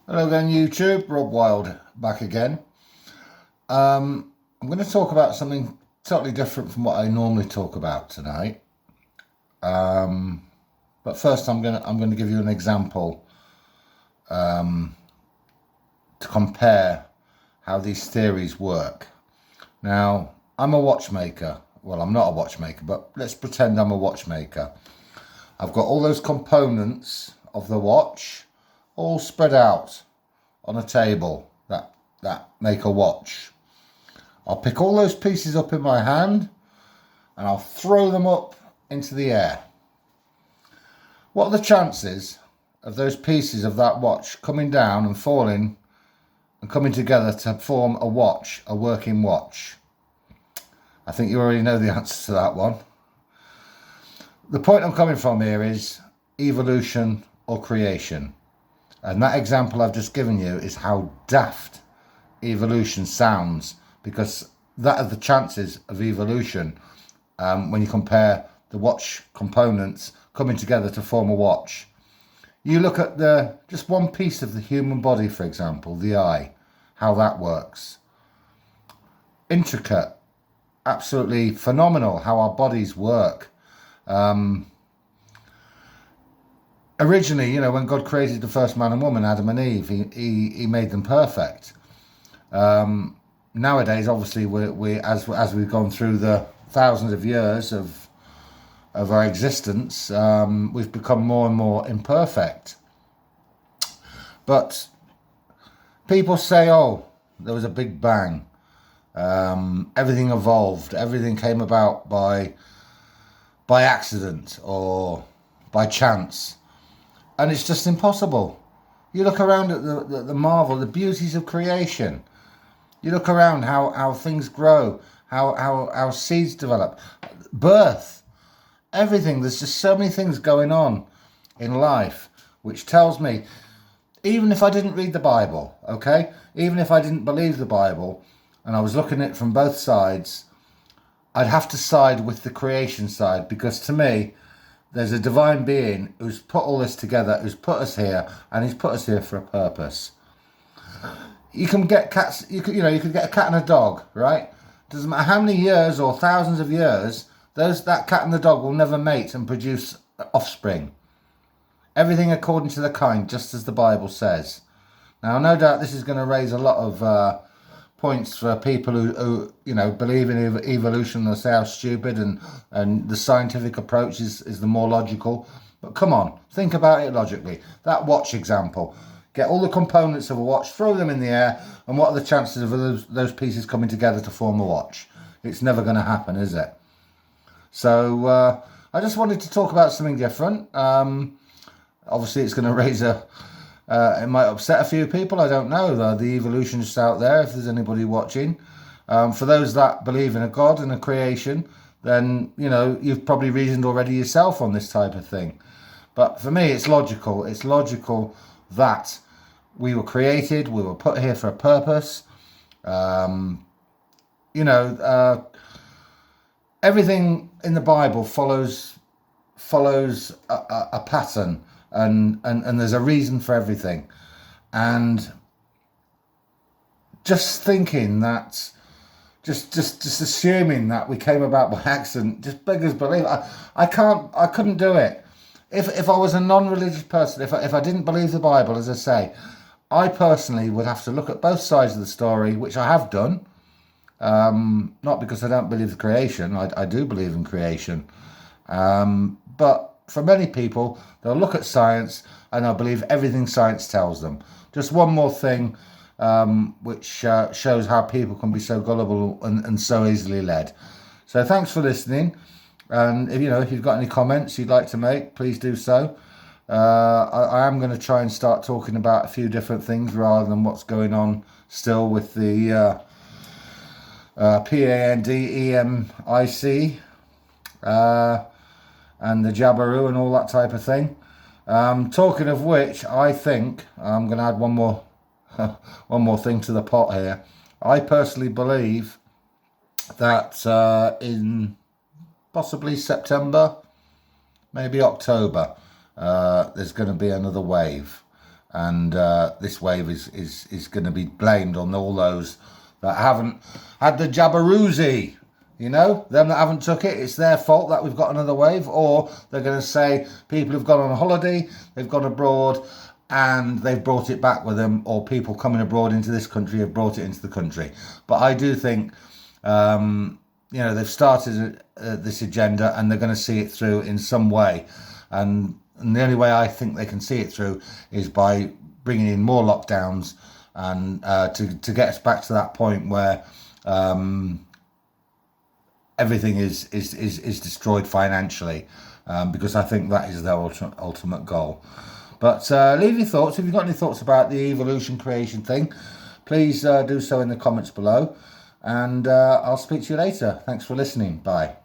Hello again, YouTube. Rob Wild back again. I'm going to talk about something totally different from what I normally talk about tonight. But first, I'm going to give you an example to compare how these theories work. Now, I'm a watchmaker. Well, I'm not a watchmaker, but let's pretend I'm a watchmaker. I've got all those components of the watch all spread out on a table that make a watch. I'll pick all those pieces up in my hand and I'll throw them up into the air. What are the chances of those pieces of that watch coming down and falling and coming together to form a watch, a working watch? I think you already know the answer to that one. The point I'm coming from here is evolution or creation. And that example I've just given you is how daft evolution sounds, because that are the chances of evolution when you compare the watch components coming together to form a watch. You look at just one piece of the human body, for example, the eye, how that works. Intricate, absolutely phenomenal how our bodies work. Originally, when God created the first man and woman, Adam and Eve, he made them perfect. Nowadays, obviously, we as we've gone through the thousands of years of our existence, we've become more and more imperfect. But people say, "Oh, there was a big bang. Everything evolved. Everything came about by accident or by chance." And it's just impossible. You look around at the marvel, the beauties of creation. You look around how things grow, how seeds develop, birth, everything. There's just so many things going on in life, which tells me, even if I didn't read the Bible, okay, even if I didn't believe the Bible, and I was looking at it from both sides, I'd have to side with the creation side, because to me, there's a divine being who's put all this together, who's put us here, and he's put us here for a purpose. You can get cats, you could get a cat and a dog, right? Doesn't matter how many years or thousands of years, that cat and the dog will never mate and produce offspring. Everything according to the kind, just as the Bible says. Now, no doubt this is going to raise a lot of points for people who believe in evolution and say how stupid and the scientific approach is the more logical. But come on, think about it logically. That watch example. Get all the components of a watch, throw them in the air, and what are the chances of those pieces coming together to form a watch? It's never going to happen, is it? So I just wanted to talk about something different. Obviously, it's going to raise it might upset a few people. I don't know. The evolutionists out there, if there's anybody watching. For those that believe in a God and a creation, then, you've probably reasoned already yourself on this type of thing. But for me, it's logical. It's logical that we were created, we were put here for a purpose. Everything in the Bible follows a pattern, and there's a reason for everything. And just thinking that, just assuming that we came about by accident, just beggars belief. I couldn't do it. If I was a non-religious person, if I didn't believe the Bible, as I say, I personally would have to look at both sides of the story, which I have done. Not because I don't believe the creation. I do believe in creation. But for many people, they'll look at science and they'll believe everything science tells them. Just one more thing, which shows how people can be so gullible and so easily led. So thanks for listening. And if you've got any comments you'd like to make, please do so. I am going to try and start talking about a few different things rather than what's going on still with the PANDEMIC and the Jabiru and all that type of thing. Talking of which, I think I'm going to add one more thing to the pot here. I personally believe that in possibly September, maybe October, there's going to be another wave. And this wave is going to be blamed on all those that haven't had the Jabberoozy. You know, them that haven't took it, it's their fault that we've got another wave. Or they're going to say people have gone on holiday, they've gone abroad, and they've brought it back with them, or people coming abroad into this country have brought it into the country. But I do think, they've started this agenda, and they're going to see it through in some way. And the only way I think they can see it through is by bringing in more lockdowns, and to get us back to that point where everything is destroyed financially, because I think that is their ultimate goal. But leave your thoughts. If you've got any thoughts about the evolution creation thing, please do so in the comments below. And I'll speak to you later. Thanks for listening. Bye.